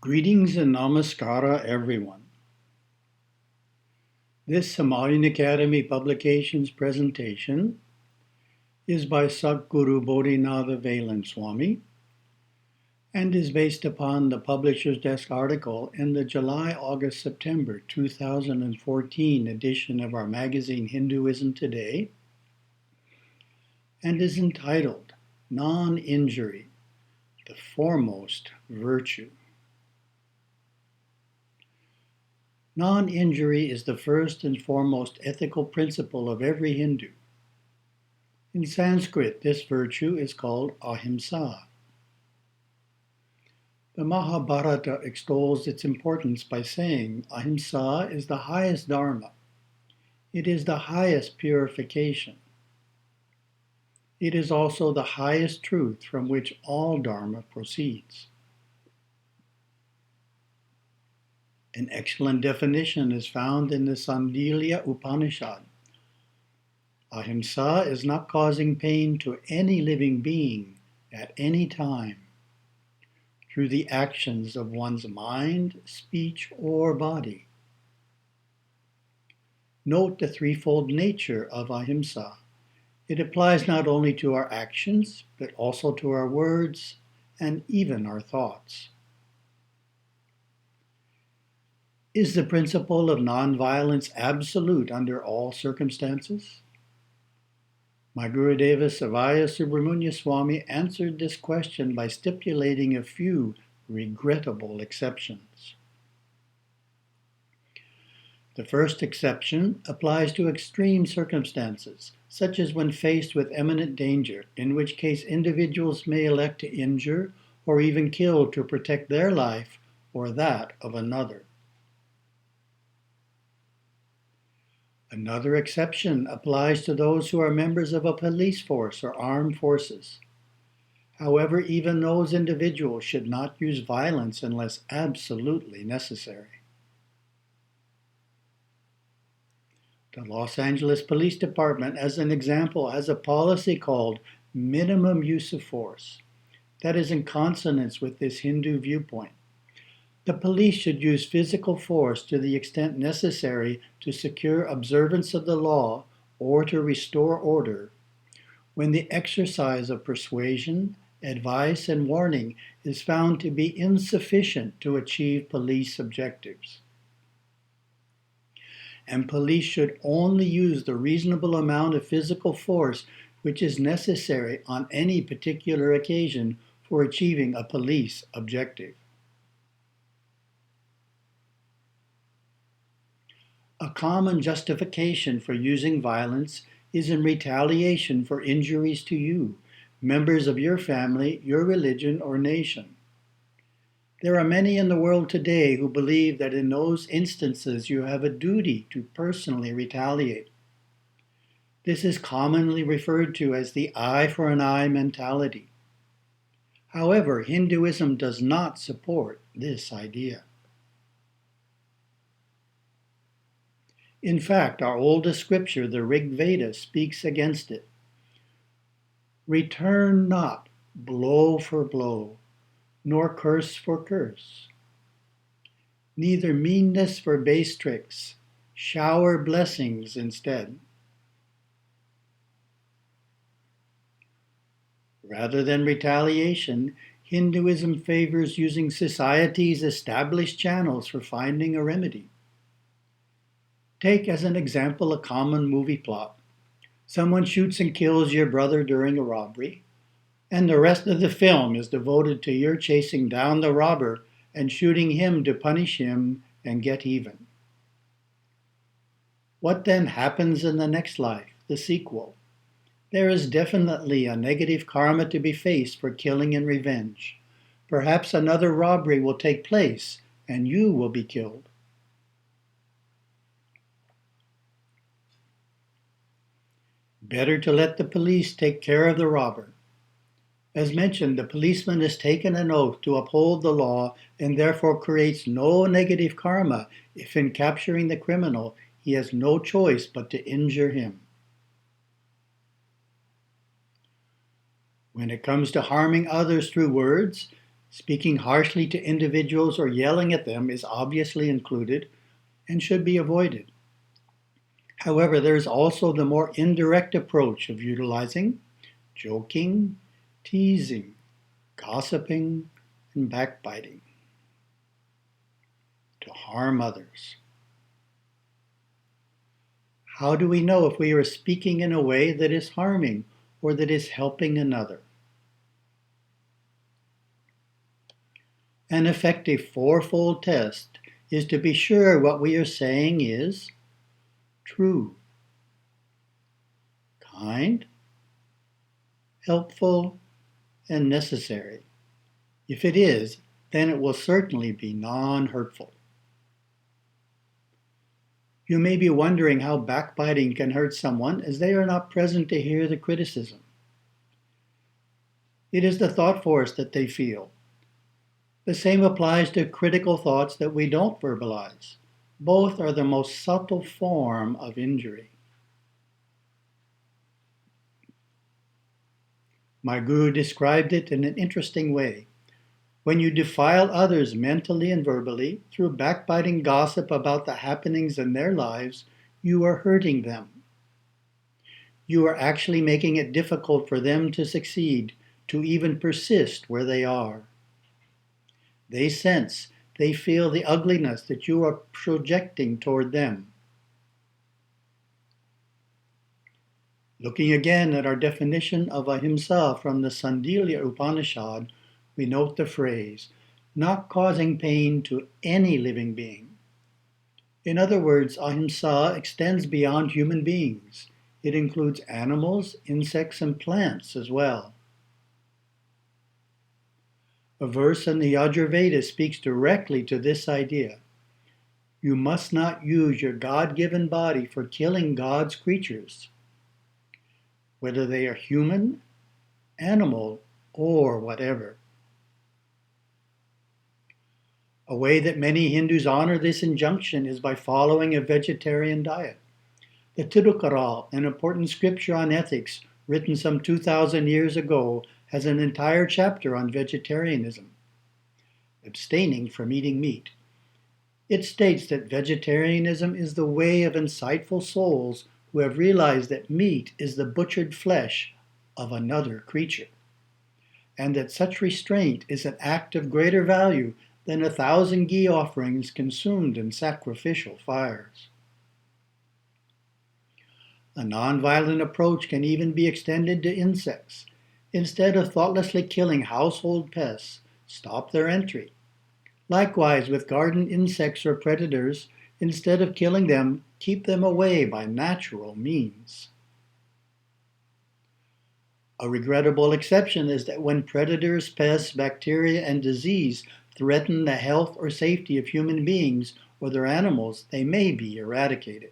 Greetings and namaskara, everyone. This Himalayan Academy Publications presentation is by Sadhguru Bodhinatha Velan Swami and is based upon the Publisher's Desk article in the July, August, September 2014 edition of our magazine Hinduism Today and is entitled Non-Injury, the Foremost Virtue. Non-injury is the first and foremost ethical principle of every Hindu. In Sanskrit, this virtue is called ahimsa. The Mahabharata extols its importance by saying ahimsa is the highest dharma. It is the highest purification. It is also the highest truth from which all dharma proceeds. An excellent definition is found in the Sandilya Upanishad. Ahimsa is not causing pain to any living being at any time through the actions of one's mind, speech, or body. Note the threefold nature of ahimsa. It applies not only to our actions, but also to our words and even our thoughts. Is the principle of nonviolence absolute under all circumstances? My Gurudeva Savaya Subramanya Swami answered this question by stipulating a few regrettable exceptions. The first exception applies to extreme circumstances, such as when faced with imminent danger, in which case individuals may elect to injure or even kill to protect their life or that of another. Another exception applies to those who are members of a police force or armed forces. However, even those individuals should not use violence unless absolutely necessary. The Los Angeles Police Department, as an example, has a policy called minimum use of force that is in consonance with this Hindu viewpoint. The police should use physical force to the extent necessary to secure observance of the law or to restore order when the exercise of persuasion, advice, and warning is found to be insufficient to achieve police objectives. And police should only use the reasonable amount of physical force which is necessary on any particular occasion for achieving a police objective. A common justification for using violence is in retaliation for injuries to you, members of your family, your religion, or nation. There are many in the world today who believe that in those instances you have a duty to personally retaliate. This is commonly referred to as the eye for an eye mentality. However, Hinduism does not support this idea. In fact, our oldest scripture, the Rig Veda, speaks against it. Return not blow for blow, nor curse for curse. Neither meanness for base tricks, shower blessings instead. Rather than retaliation, Hinduism favors using society's established channels for finding a remedy. Take as an example a common movie plot. Someone shoots and kills your brother during a robbery, and the rest of the film is devoted to your chasing down the robber and shooting him to punish him and get even. What then happens in the next life, the sequel? There is definitely a negative karma to be faced for killing and revenge. Perhaps another robbery will take place and you will be killed. Better to let the police take care of the robber. As mentioned, the policeman has taken an oath to uphold the law and therefore creates no negative karma if in capturing the criminal he has no choice but to injure him. When it comes to harming others through words, Speaking harshly to individuals or yelling at them is obviously included and should be avoided. However, there is also the more indirect approach of utilizing joking, teasing, gossiping, and backbiting to harm others. How do we know if we are speaking in a way that is harming or that is helping another? An effective fourfold test is to be sure what we are saying is true, kind, helpful, and necessary. If it is, then it will certainly be non-hurtful. You may be wondering how backbiting can hurt someone as they are not present to hear the criticism. It is the thought force that they feel. The same applies to critical thoughts that we don't verbalize. Both are the most subtle form of injury. My guru described it in an interesting way. When you defile others mentally and verbally through backbiting gossip about the happenings in their lives, you are hurting them. You are actually making it difficult for them to succeed, to even persist where they are. They sense, they feel the ugliness that you are projecting toward them. Looking again at our definition of ahimsa from the Sandilya Upanishad, we note the phrase, not causing pain to any living being. In other words, ahimsa extends beyond human beings. It includes animals, insects, and plants as well. A verse in the Yajurveda speaks directly to this idea. You must not use your God-given body for killing God's creatures, whether they are human, animal, or whatever. A way that many Hindus honor this injunction is by following a vegetarian diet. The Tirukkural, an important scripture on ethics written some 2,000 years ago, has an entire chapter on vegetarianism, abstaining from eating meat. It states that vegetarianism is the way of insightful souls who have realized that meat is the butchered flesh of another creature, and that such restraint is an act of greater value than 1,000 ghee offerings consumed in sacrificial fires. A nonviolent approach can even be extended to insects. Instead of thoughtlessly killing household pests, stop their entry. Likewise, with garden insects or predators, instead of killing them, keep them away by natural means. A regrettable exception is that when predators, pests, bacteria, and disease threaten the health or safety of human beings or their animals, they may be eradicated.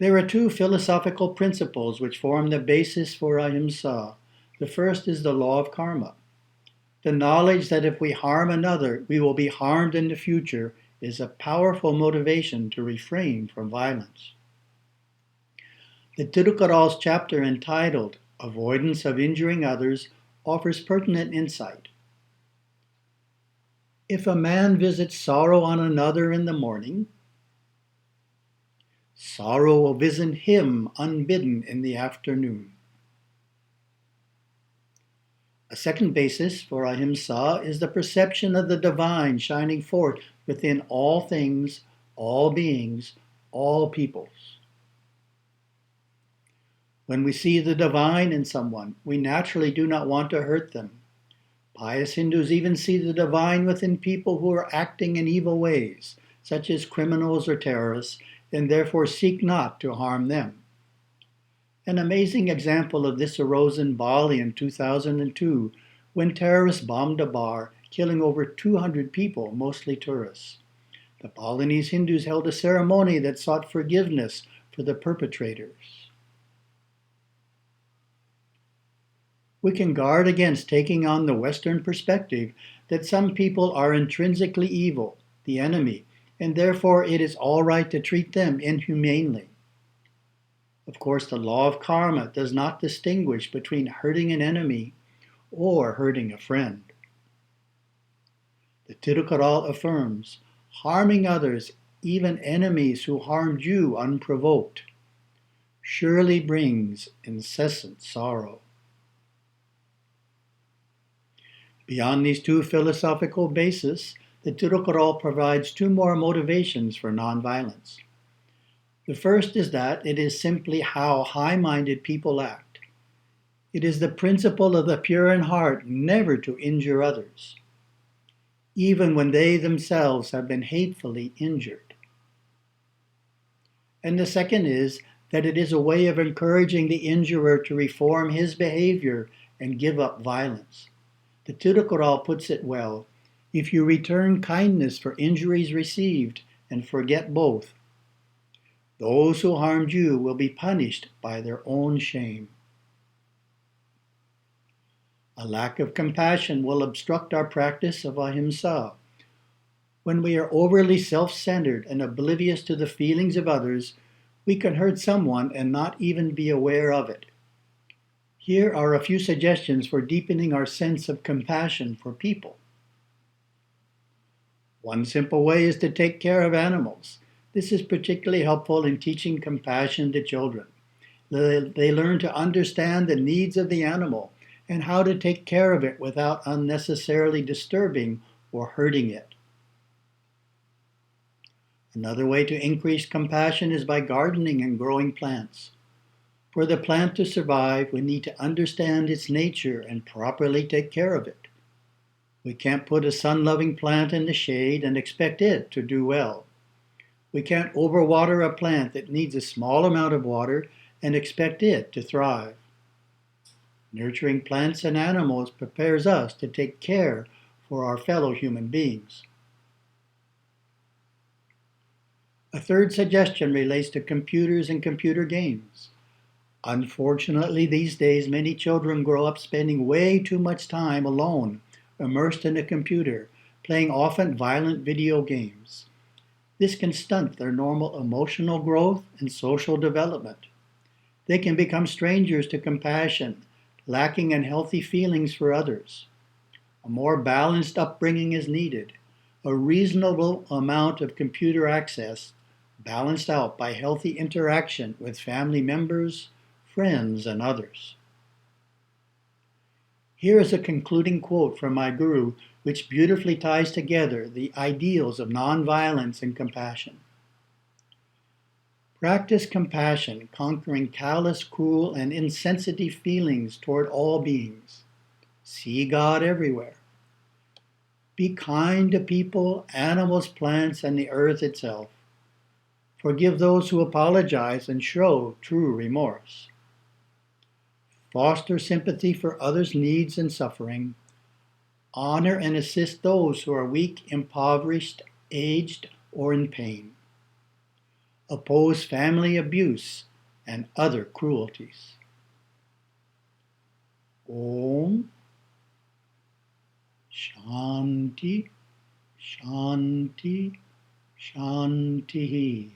There are two philosophical principles which form the basis for ahimsa. The first is the law of karma. The knowledge that if we harm another, we will be harmed in the future is a powerful motivation to refrain from violence. The Tirukkural's chapter entitled Avoidance of Injuring Others offers pertinent insight. If a man visits sorrow on another in the morning, sorrow will visit him unbidden in the afternoon. A second basis for ahimsa is the perception of the divine shining forth within all things, all beings, all peoples. When we see the divine in someone, we naturally do not want to hurt them. Pious Hindus even see the divine within people who are acting in evil ways, such as criminals or terrorists, and therefore seek not to harm them. An amazing example of this arose in Bali in 2002, when terrorists bombed a bar, killing over 200 people, mostly tourists. The Balinese Hindus held a ceremony that sought forgiveness for the perpetrators. We can guard against taking on the Western perspective that some people are intrinsically evil, the enemy, and therefore it is all right to treat them inhumanely. Of course, the law of karma does not distinguish between hurting an enemy or hurting a friend. The Tirukkural affirms, harming others, even enemies who harmed you unprovoked, surely brings incessant sorrow. Beyond these two philosophical bases, the Tirukkural provides two more motivations for nonviolence. The first is that it is simply how high-minded people act. It is the principle of the pure in heart never to injure others, even when they themselves have been hatefully injured. And the second is that it is a way of encouraging the injurer to reform his behavior and give up violence. The Tirukkural puts it well, if you return kindness for injuries received and forget both, those who harmed you will be punished by their own shame. A lack of compassion will obstruct our practice of ahimsa. When we are overly self-centered and oblivious to the feelings of others, we can hurt someone and not even be aware of it. Here are a few suggestions for deepening our sense of compassion for people. One simple way is to take care of animals. This is particularly helpful in teaching compassion to children. They learn to understand the needs of the animal and how to take care of it without unnecessarily disturbing or hurting it. Another way to increase compassion is by gardening and growing plants. For the plant to survive, we need to understand its nature and properly take care of it. We can't put a sun-loving plant in the shade and expect it to do well. We can't overwater a plant that needs a small amount of water and expect it to thrive. Nurturing plants and animals prepares us to take care for our fellow human beings. A third suggestion relates to computers and computer games. Unfortunately, these days, many children grow up spending way too much time alone, immersed in a computer, playing often violent video games. This can stunt their normal emotional growth and social development. They can become strangers to compassion, lacking in healthy feelings for others. A more balanced upbringing is needed. A reasonable amount of computer access, balanced out by healthy interaction with family members, friends, and others. Here is a concluding quote from my guru, which beautifully ties together the ideals of nonviolence and compassion. Practice compassion, conquering callous, cruel, and insensitive feelings toward all beings. See God everywhere. Be kind to people, animals, plants, and the earth itself. Forgive those who apologize and show true remorse. Foster sympathy for others' needs and suffering. Honor and assist those who are weak, impoverished, aged, or in pain. Oppose family abuse and other cruelties. Om Shanti, Shanti, Shanti.